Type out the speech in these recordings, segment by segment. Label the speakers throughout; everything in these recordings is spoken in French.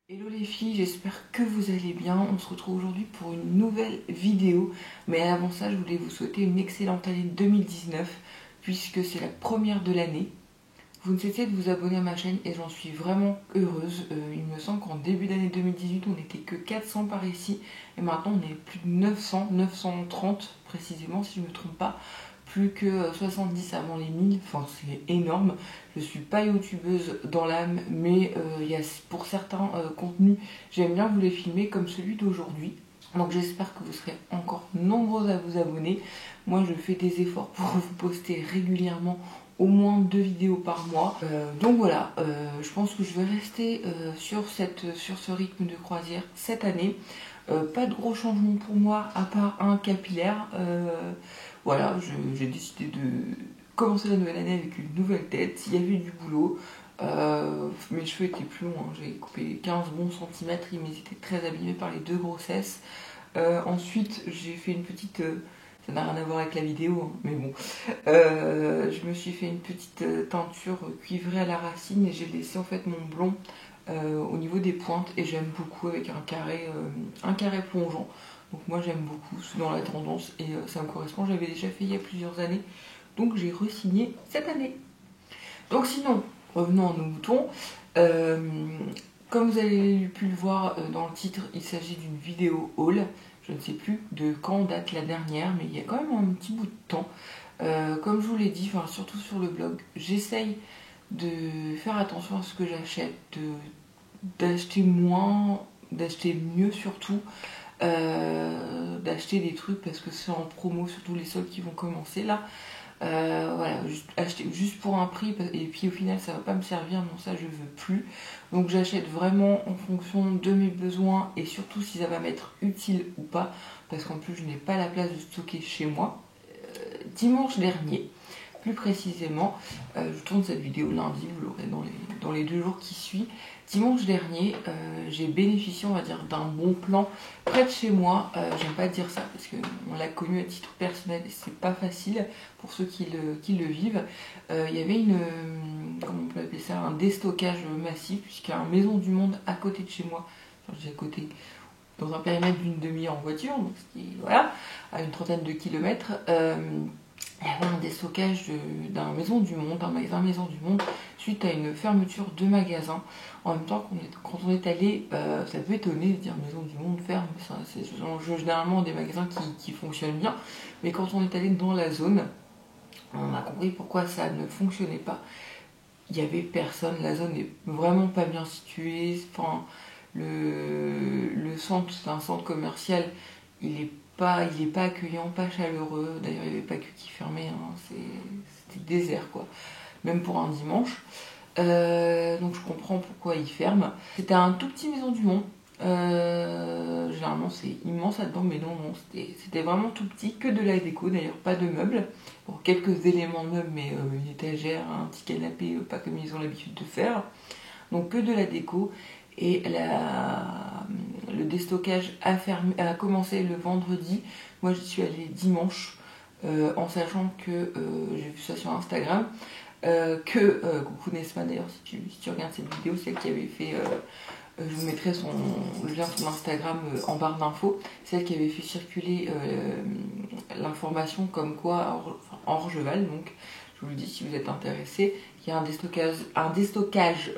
Speaker 1: Hello les filles, j'espère que vous allez bien. On se retrouve aujourd'hui pour une nouvelle vidéo. Mais avant ça, je voulais vous souhaiter une excellente année 2019 puisque c'est la première de l'année. Vous ne cessez de vous abonner à ma chaîne et j'en suis vraiment heureuse. Il me semble qu'en début d'année 2018, on n'était que 400 par ici. Et maintenant, on est plus de 900, 930 précisément si je ne me trompe pas. Plus que 70 avant les 1000, enfin c'est énorme. Je suis pas youtubeuse dans l'âme, mais pour certains contenus, j'aime bien vous les filmer comme celui d'aujourd'hui. Donc j'espère que vous serez encore nombreux à vous abonner. Moi je fais des efforts pour vous poster régulièrement au moins 2 vidéos par mois. Donc voilà, je pense que je vais rester sur ce rythme de croisière cette année. Pas de gros changements pour moi à part un capillaire. Voilà, j'ai décidé de commencer la nouvelle année avec une nouvelle tête. Il y avait du boulot. Mes cheveux étaient plus longs, hein. J'ai coupé 15 bons centimètres, mais ils étaient très abîmés par les 2 grossesses. Ensuite, j'ai fait une petite... ça n'a rien à voir avec la vidéo, hein, mais bon. Je me suis fait une petite teinture cuivrée à la racine et j'ai laissé en fait mon blond au niveau des pointes et j'aime beaucoup avec un carré plongeant. Donc moi j'aime beaucoup, c'est dans la tendance et ça me correspond. J'avais déjà fait il y a plusieurs années, donc j'ai re-signé cette année. Donc sinon, revenons à nos moutons. Comme vous avez pu le voir dans le titre, il s'agit d'une vidéo haul. Je ne sais plus de quand date la dernière, mais il y a quand même un petit bout de temps. Comme je vous l'ai dit, surtout sur le blog, j'essaye de faire attention à ce que j'achète, d'acheter moins, d'acheter mieux surtout, d'acheter des trucs parce que c'est en promo, surtout les soldes qui vont commencer là. Voilà, acheter juste pour un prix et puis au final ça va pas me servir, non ça je veux plus. Donc j'achète vraiment en fonction de mes besoins et surtout si ça va m'être utile ou pas, parce qu'en plus je n'ai pas la place de stocker chez moi. Dimanche dernier, plus précisément, je tourne cette vidéo lundi, vous l'aurez dans les 2 jours qui suivent. Dimanche dernier, j'ai bénéficié, on va dire, d'un bon plan près de chez moi. J'aime pas dire ça parce qu'on l'a connu à titre personnel et c'est pas facile pour ceux qui le vivent. Il y avait comment on peut appeler ça, un déstockage massif, puisqu'il y a une maison du monde à côté de chez moi. Enfin, j'ai à côté, dans un périmètre d'une demi-heure en voiture, donc voilà, à une trentaine de kilomètres. Il y avait un déstockage d'un Maison du Monde, un magasin Maison du Monde, suite à une fermeture de magasin. En même temps, quand on est allé, ça peut étonner de dire Maison du Monde ferme, c'est généralement des magasins qui fonctionnent bien, mais quand on est allé dans la zone, on a compris pourquoi ça ne fonctionnait pas. Il n'y avait personne, la zone n'est vraiment pas bien située, enfin, le centre, c'est un centre commercial, il est pas accueillant, pas chaleureux. D'ailleurs, il n'y avait pas que qui fermait, hein. C'était désert, quoi. Même pour un dimanche. Donc je comprends pourquoi il ferme. C'était un tout petit Maison du Monde. Généralement, c'est immense là-dedans, mais non, c'était vraiment tout petit, que de la déco, d'ailleurs, pas de meubles. Bon, quelques éléments de meubles, mais une étagère, un petit canapé, pas comme ils ont l'habitude de faire. Donc que de la déco. Et le déstockage a commencé le vendredi. Moi, j'y suis allée dimanche, en sachant que j'ai vu ça sur Instagram. Coucou Nesma d'ailleurs, si tu regardes cette vidéo, c'est elle qui avait fait. Je vous mettrai le lien sur Instagram en barre d'infos. C'est elle qui avait fait circuler l'information comme quoi, en Orgeval, donc je vous le dis si vous êtes intéressé, il y a un déstockage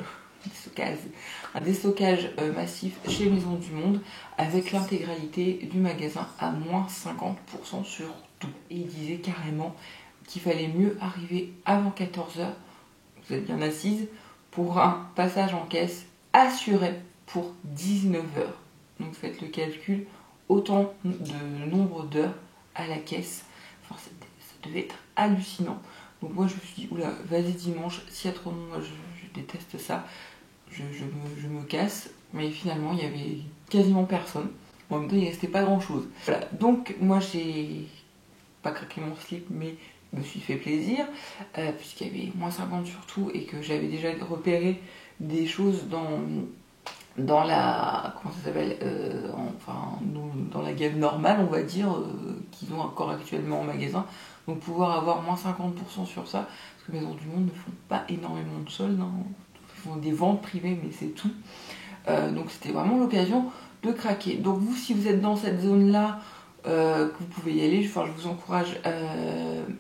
Speaker 1: massif chez Maison du Monde avec l'intégralité du magasin à moins 50% sur tout. Et il disait carrément qu'il fallait mieux arriver avant 14h, vous êtes bien assise, pour un passage en caisse assuré pour 19h. Donc faites le calcul, autant de nombre d'heures à la caisse. Enfin, ça devait être hallucinant. Donc moi je me suis dit, oula, vas-y dimanche, s'il y a trop de monde, moi je déteste ça. Je me casse, mais finalement il y avait quasiment personne. Bon, en même temps il restait pas grand chose. Voilà, donc moi j'ai pas craqué mon slip, mais je me suis fait plaisir, puisqu'il y avait moins 50 surtout, et que j'avais déjà repéré des choses dans la, comment ça s'appelle, dans la gamme normale, on va dire, qu'ils ont encore actuellement en magasin. Donc pouvoir avoir moins 50% sur ça, parce que Maison du Monde ne font pas énormément de soldes, hein. Ils font des ventes privées, mais c'est tout. Donc c'était vraiment l'occasion de craquer. Donc vous, si vous êtes dans cette zone-là, que vous pouvez y aller, enfin, je vous encourage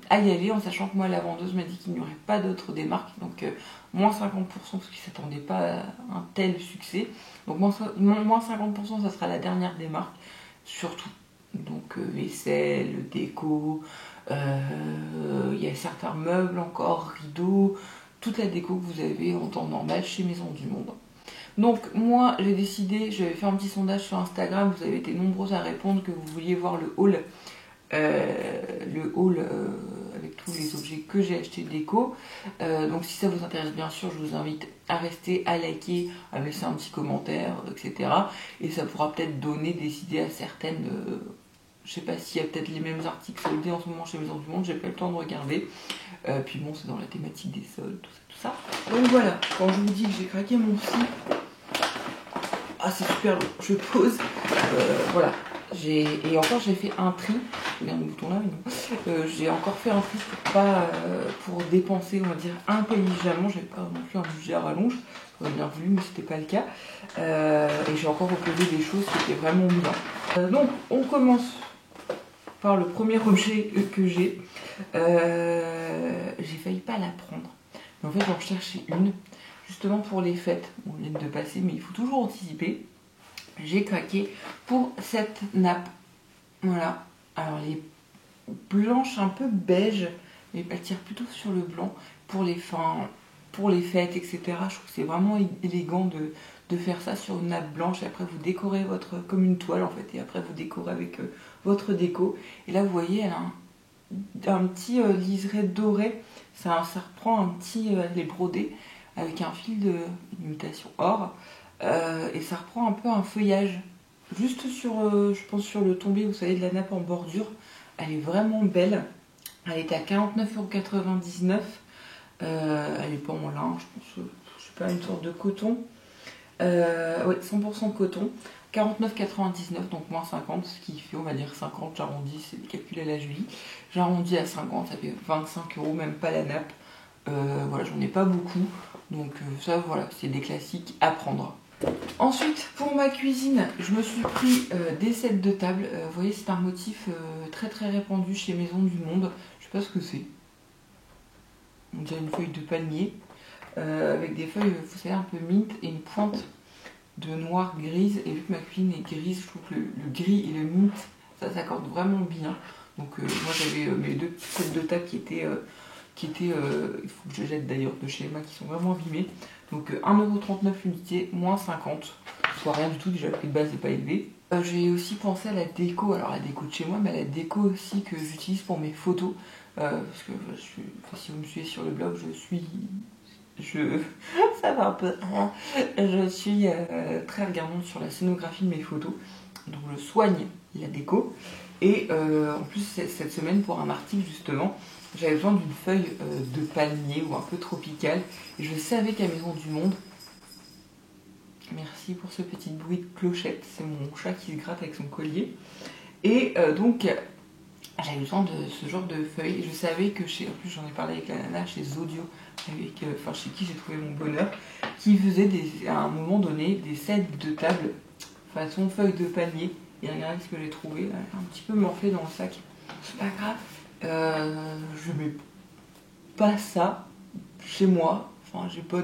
Speaker 1: à y aller, en sachant que moi la vendeuse m'a dit qu'il n'y aurait pas d'autres démarques, donc moins 50% parce qu'ils ne s'attendaient pas à un tel succès. Donc moins 50%, ça sera la dernière démarque, surtout. Donc vaisselle, déco, il y a certains meubles encore, rideaux, toute la déco que vous avez en temps normal chez Maison du Monde. Donc moi j'ai décidé, j'avais fait un petit sondage sur Instagram, vous avez été nombreux à répondre que vous vouliez voir le haul avec tous les objets que j'ai acheté déco. Donc si ça vous intéresse, bien sûr, je vous invite à rester, à liker, à laisser un petit commentaire, etc. Et ça pourra peut-être donner des idées à certaines. Je sais pas s'il y a peut-être les mêmes articles soldés en ce moment chez Maison du Monde, j'ai pas eu le temps de regarder. Puis bon, c'est dans la thématique des soldes, tout ça. Donc voilà, quand je vous dis que j'ai craqué mon site, ah c'est super long, je pose, voilà. Et encore j'ai fait un tri, regarde le bouton là, mais non. J'ai encore fait un tri pour dépenser, on va dire, intelligemment. J'avais pas non plus un budget à rallonge, j'aurais bien voulu, mais c'était pas le cas. Et j'ai encore reposé des choses qui étaient vraiment bien. Donc on commence par le premier objet que j'ai. J'ai failli pas la prendre, mais en fait j'en cherchais une. Justement pour les fêtes, on vient de passer, mais il faut toujours anticiper. J'ai craqué pour cette nappe. Voilà. Alors les blanches un peu beige, mais elle tire plutôt sur le blanc pour les fêtes, etc. Je trouve que c'est vraiment élégant de faire ça sur une nappe blanche. Et après vous décorez comme une toile en fait, et après vous décorez avec votre déco. Et là vous voyez, elle a un petit liseré doré. Ça reprend un petit, les brodés, avec un fil d'imitation or, et ça reprend un peu un feuillage juste sur, je pense sur le tombé, vous savez, de la nappe en bordure. Elle est vraiment belle, elle était à 49,99 €. Elle n'est pas en lin, je pense, je sais pas, une sorte de coton, ouais, 100% coton, 49,99 €, donc moins 50, ce qui fait, on va dire 50, j'arrondis, c'est calculé à la Julie, j'arrondis à 50, ça fait 25 €, même pas la nappe. Voilà, j'en ai pas beaucoup, donc ça voilà, c'est des classiques à prendre. Ensuite, pour ma cuisine, je me suis pris des sets de table. Vous voyez, c'est un motif très très répandu chez Maison du Monde. Je sais pas ce que c'est. On dirait une feuille de palmier avec des feuilles, vous savez, un peu mint et une pointe de noir grise. Et vu que ma cuisine est grise, je trouve que le gris et le mint, ça s'accorde vraiment bien. Donc moi j'avais mes deux sets de table qui étaient il faut que je jette d'ailleurs de chez Emma, qui sont vraiment abîmés. Donc 1,39 € l'unité, moins 50, soit rien du tout, déjà le prix de base n'est pas élevé. J'ai aussi pensé à la déco, alors la déco de chez moi, mais à la déco aussi que j'utilise pour mes photos. Parce que si vous me suivez sur le blog, ça va un peu. Je suis très regardante sur la scénographie de mes photos. Donc je soigne la déco. Et en plus, cette semaine, pour un article justement, j'avais besoin d'une feuille de palmier ou un peu tropicale. Et je savais qu'à Maison du Monde, merci pour ce petit bruit de clochette, c'est mon chat qui se gratte avec son collier. Et donc, j'avais besoin de ce genre de feuilles. Et je savais que en plus j'en ai parlé avec la nana chez Zodio, chez qui j'ai trouvé mon bonheur, qui faisait à un moment donné des sets de table façon feuille de palmier. Et regardez ce que j'ai trouvé, un petit peu morflé dans le sac. C'est pas grave. Je mets pas ça chez moi, enfin j'ai pas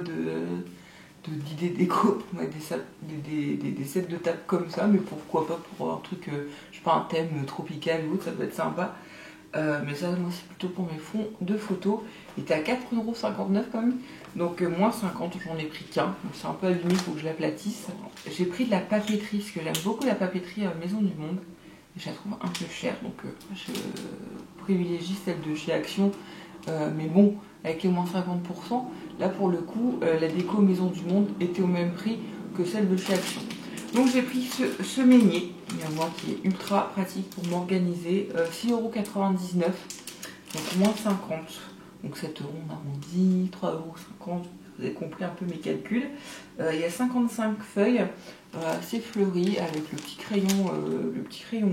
Speaker 1: d'idée déco pour mettre des sets de table comme ça, mais pourquoi pas pour un truc, je sais pas, un thème tropical ou autre, ça peut être sympa. Mais ça, moi, c'est plutôt pour mes fonds de photos. Il était à 4,59 € quand même, donc moins 50, j'en ai pris qu'un, donc c'est un peu abîmé, il faut que je l'aplatisse. J'ai pris de la papeterie, parce que j'aime beaucoup la papeterie Maison du Monde. Je la trouve un peu chère, donc je privilégie celle de chez Action. Mais bon, avec les moins 50%, là pour le coup, la déco Maison du Monde était au même prix que celle de chez Action. Donc j'ai pris ce meunier, qui est ultra pratique pour m'organiser, 6,99 €, donc moins 50. Donc 7 € on arrondit, 3,50 €, vous avez compris un peu mes calculs. Il y a 55 feuilles, assez fleuri, avec le petit crayon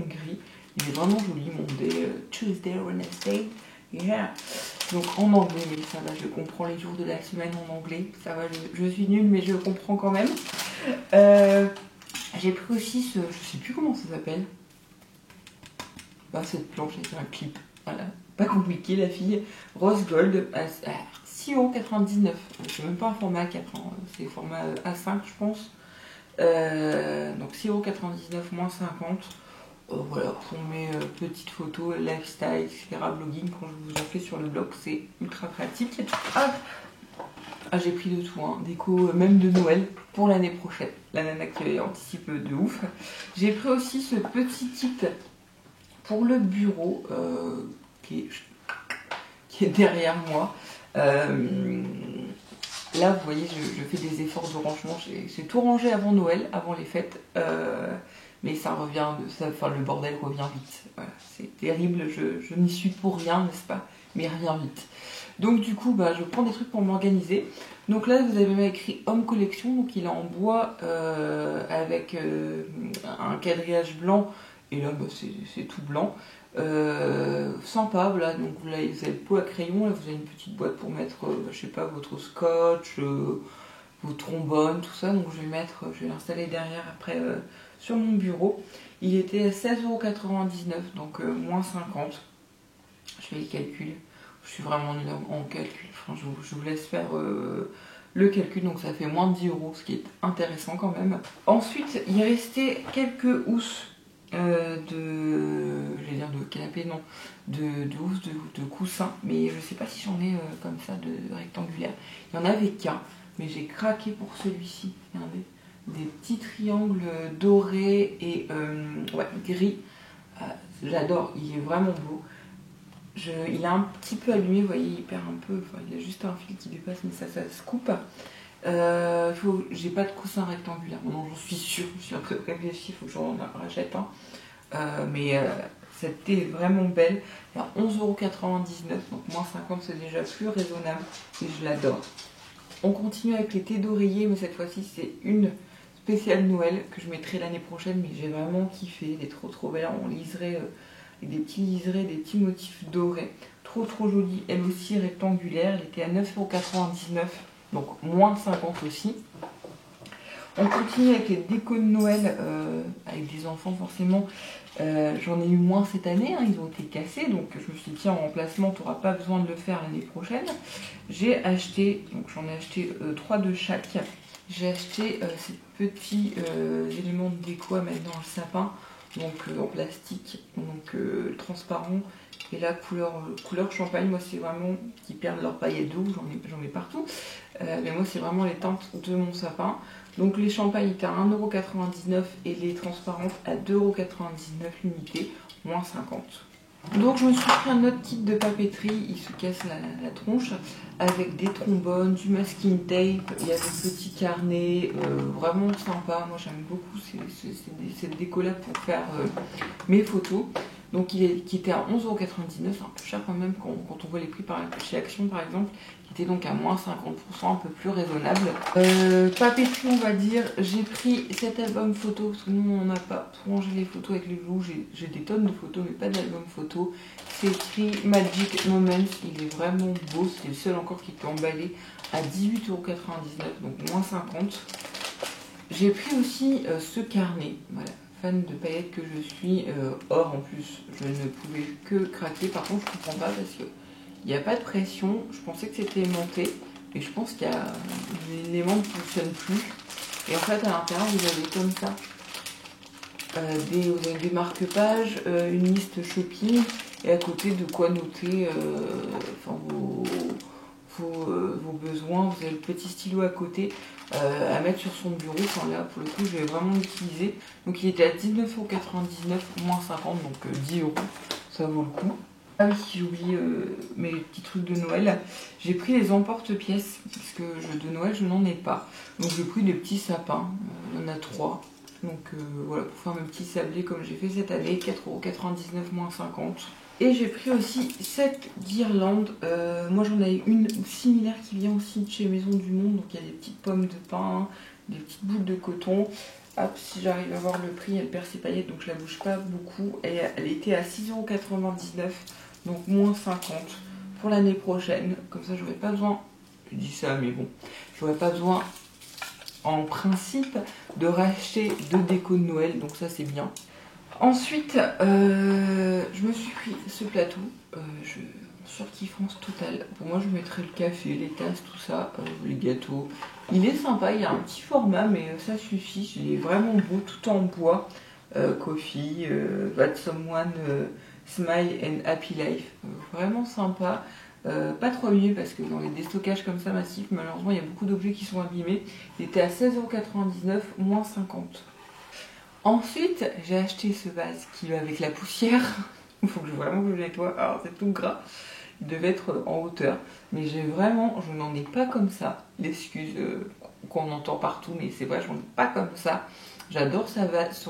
Speaker 1: gris. Il est vraiment joli, mon day Tuesday, Wednesday. Yeah. Donc en anglais, mais ça va, je comprends les jours de la semaine en anglais. Ça va, je suis nulle, mais je comprends quand même. J'ai pris aussi ce, je sais plus comment ça s'appelle. Bah, cette planche avec un clip. Voilà, pas compliqué, la fille. Rose Gold à 6,99 €. C'est même pas un format A4, hein. C'est format A5, je pense. Donc 6,99 € moins 50. Voilà, pour mes petites photos, lifestyle, etc., blogging, quand je vous en fais sur le blog, c'est ultra pratique. Ah, j'ai pris de tout, hein. Déco même de Noël pour l'année prochaine. La nana qui anticipe de ouf. J'ai pris aussi ce petit kit pour le bureau qui est derrière moi. Là, vous voyez, je fais des efforts de rangement. J'ai tout rangé avant Noël, avant les fêtes. Mais ça revient, enfin, le bordel revient vite. Voilà, c'est terrible, je n'y suis pour rien, n'est-ce pas? Mais il revient vite. Donc du coup, bah, je prends des trucs pour m'organiser. Donc là, vous avez écrit Home Collection, donc il est en bois avec un quadrillage blanc. Et là, bah, c'est tout blanc. Sympa, voilà. Donc là, vous avez le pot à crayon. Là, vous avez une petite boîte pour mettre, je sais pas, votre scotch, vos trombones, tout ça. Donc je vais l'installer derrière après sur mon bureau. Il était à 16,99 €, donc moins 50. Je fais les calculs. Je suis vraiment nulle en calcul. Enfin, je vous laisse faire le calcul. Donc ça fait moins de 10 €, ce qui est intéressant quand même. Ensuite, il restait quelques housses de canapé, non, de housses, de coussins. Mais je sais pas si j'en ai comme ça de rectangulaire. Il y en avait qu'un, mais j'ai craqué pour celui-ci. Regardez. Des petits triangles dorés et ouais, gris. J'adore, il est vraiment beau. Il a un petit peu allumé, vous voyez, il perd un peu, enfin, il a juste un fil qui dépasse, mais ça se coupe. J'ai pas de coussin rectangulaire, non, j'en suis sûre, je suis un peu réfléchie, il faut que j'en rachète un. Mais cette thé est vraiment belle, elle est à 11,99 €, donc moins 50, c'est déjà plus raisonnable et je l'adore. On continue avec les thés d'oreiller, mais cette fois-ci c'est une spéciale Noël que je mettrai l'année prochaine, mais j'ai vraiment kiffé, elle est trop belle en liseré, avec des petits liserés, des petits motifs dorés, trop jolie, elle aussi rectangulaire, elle était à 9,99 €, donc moins 50 aussi. On continue avec les décos de Noël, avec des enfants forcément. J'en ai eu moins cette année, hein, ils ont été cassés, donc je me suis dit tiens, en remplacement, tu n'auras pas besoin de le faire l'année prochaine. J'ai acheté, donc j'en ai acheté 3 de chaque. J'ai acheté ces petits éléments de déco à mettre dans le sapin, donc en plastique, donc transparent, et là couleur champagne. Moi c'est vraiment qui perdent leur paillettes d'eau, j'en ai partout, mais moi c'est vraiment les teintes de mon sapin. Donc les champagnes étaient à 1,99 € et les transparentes à 2,99 € l'unité, moins 50. Donc je me suis pris un autre kit de papeterie, il se casse la tronche, avec des trombones, du masking tape, il y a des petits carnets, vraiment sympa. Moi j'aime beaucoup cette déco là pour faire mes photos. Donc qui était à 11,99 €, un peu cher quand même quand on voit les prix chez Action par exemple, qui était donc à moins 50%, un peu plus raisonnable. Papeterie on va dire, j'ai pris cet album photo, parce que nous on n'a pas pour ranger les photos avec les joues, j'ai des tonnes de photos mais pas d'album photo. C'est écrit Magic Moments, il est vraiment beau, c'est le seul encore qui était emballé à 18,99 €, donc moins 50. J'ai pris aussi ce carnet, voilà. Fan de paillettes que je suis, or en plus je ne pouvais que craquer. Par contre je comprends pas parce que il n'y a pas de pression, je pensais que c'était aimanté, mais je pense qu'il y a l'élément ne fonctionne plus. Et en fait à l'intérieur vous avez comme ça vous avez des marque-pages, une liste shopping et à côté de quoi noter enfin, vos besoins. Vous avez le petit stylo à côté à mettre sur son bureau. Enfin là pour le coup je vais vraiment l'utiliser. Donc il était à 19,99 €, moins 50, donc 10 €, ça vaut le coup. Ah oui, j'ai oublié mes petits trucs de Noël. J'ai pris les emporte-pièces, parce que de Noël je n'en ai pas. Donc j'ai pris des petits sapins, il y en a 3. Donc voilà, pour faire mes petits sablés comme j'ai fait cette année, 4,99 € moins 50. Et j'ai pris aussi cette guirlande. Moi j'en ai une similaire qui vient aussi de chez Maison du Monde. Donc il y a des petites pommes de pin, des petites boules de coton. Hop, si j'arrive à voir le prix, elle perd ses paillettes, donc je la bouge pas beaucoup. Et elle était à 6,99 €, donc moins 50 pour l'année prochaine. Comme ça, j'aurais pas besoin, je dis ça, mais bon, j'aurais pas besoin en principe de racheter 2 décos de Noël, donc ça c'est bien. Ensuite, je me suis pris ce plateau, surkiffance totale. Pour moi, je mettrais le café, les tasses, tout ça, les gâteaux. Il est sympa, il y a un petit format, mais ça suffit. Il est vraiment beau, tout en bois. Coffee, That Someone, Smile and Happy Life. Vraiment sympa. Pas trop abîmé parce que dans les déstockages comme ça massifs, malheureusement, il y a beaucoup d'objets qui sont abîmés. Il était à 16,99 €, moins 50. Ensuite, j'ai acheté ce vase qui va avec la poussière. Il faut vraiment que je le nettoie. Alors, c'est tout gras. Il devait être en hauteur. Mais je n'en ai pas comme ça. L'excuse qu'on entend partout, mais c'est vrai, je n'en ai pas comme ça. J'adore sa vase. Je suis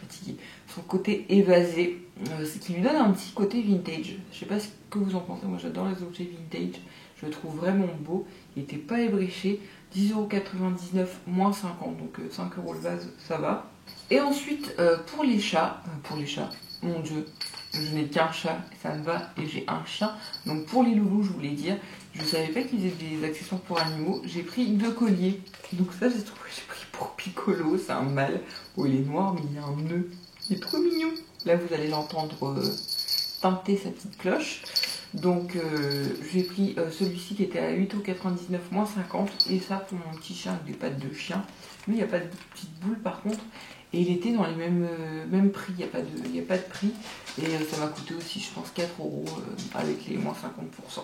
Speaker 1: fatiguée. Son côté évasé. C'est qui lui donne un petit côté vintage. Je sais pas ce que vous en pensez. Moi, j'adore les objets vintage. Je le trouve vraiment beau. Il n'était pas ébréché. 10,99 €, moins 50, donc 5 € le vase, ça va. Et ensuite, pour les chats, mon Dieu, je n'ai qu'un chat, ça me va, et j'ai un chien. Donc pour les loulous, je voulais dire, je savais pas qu'ils faisaient des accessoires pour animaux, j'ai pris 2 colliers. Donc ça, j'ai pris pour Piccolo, c'est un mâle. Bon, il est noir, mais il y a un nœud. Il est trop mignon. Là, vous allez l'entendre teinter sa petite cloche. Donc j'ai pris celui-ci qui était à 8,99 €, moins 50, et ça pour mon petit chien avec des pattes de chien. Lui, il n'y a pas de petite boule par contre, et il était dans les mêmes prix, il n'y a pas de prix, et ça m'a coûté aussi je pense 4 € avec les moins 50%.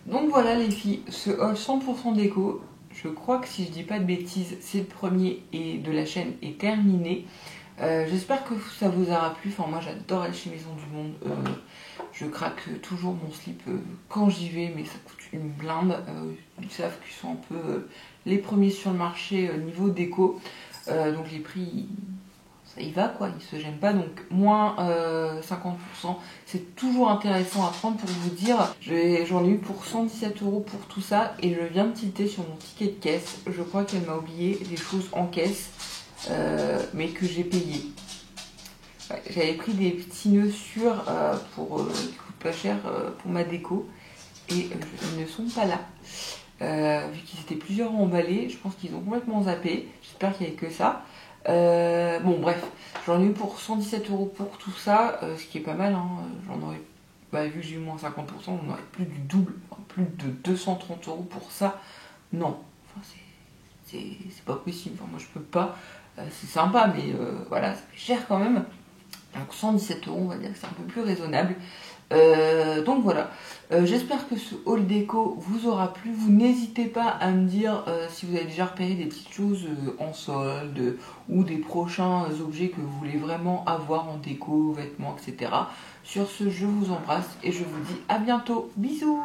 Speaker 1: Donc voilà les filles, ce haul 100% déco, je crois que si je dis pas de bêtises, c'est le premier et de la chaîne est terminé. J'espère que ça vous aura plu. Enfin, moi j'adore aller chez Maison du Monde. Je craque toujours mon slip quand j'y vais, mais ça coûte une blinde. Ils savent qu'ils sont un peu les premiers sur le marché niveau déco. Donc les prix, ça y va quoi, ils se gênent pas. Donc moins 50%. C'est toujours intéressant à prendre pour vous dire. J'en ai eu pour 117 € pour tout ça. Et je viens de tilter sur mon ticket de caisse. Je crois qu'elle m'a oublié des choses en caisse. Mais que j'ai payé. Ouais, j'avais pris des petits nœuds sûrs qui coûtent pas cher pour ma déco et ils ne sont pas là. Vu qu'ils étaient plusieurs emballés, je pense qu'ils ont complètement zappé. J'espère qu'il n'y avait que ça. Bon bref, j'en ai eu pour 117 € pour tout ça, ce qui est pas mal. Hein. J'en aurais, vu que j'ai eu moins 50%, on aurait plus du double, enfin, plus de 230 € pour ça. Non, enfin, c'est pas possible. Enfin, moi je peux pas. C'est sympa, mais voilà, ça fait cher quand même. Donc 117 €, on va dire que c'est un peu plus raisonnable. Donc voilà, j'espère que ce haul déco vous aura plu. Vous n'hésitez pas à me dire si vous avez déjà repéré des petites choses en solde ou des prochains objets que vous voulez vraiment avoir en déco, vêtements, etc. Sur ce, je vous embrasse et je vous dis à bientôt. Bisous!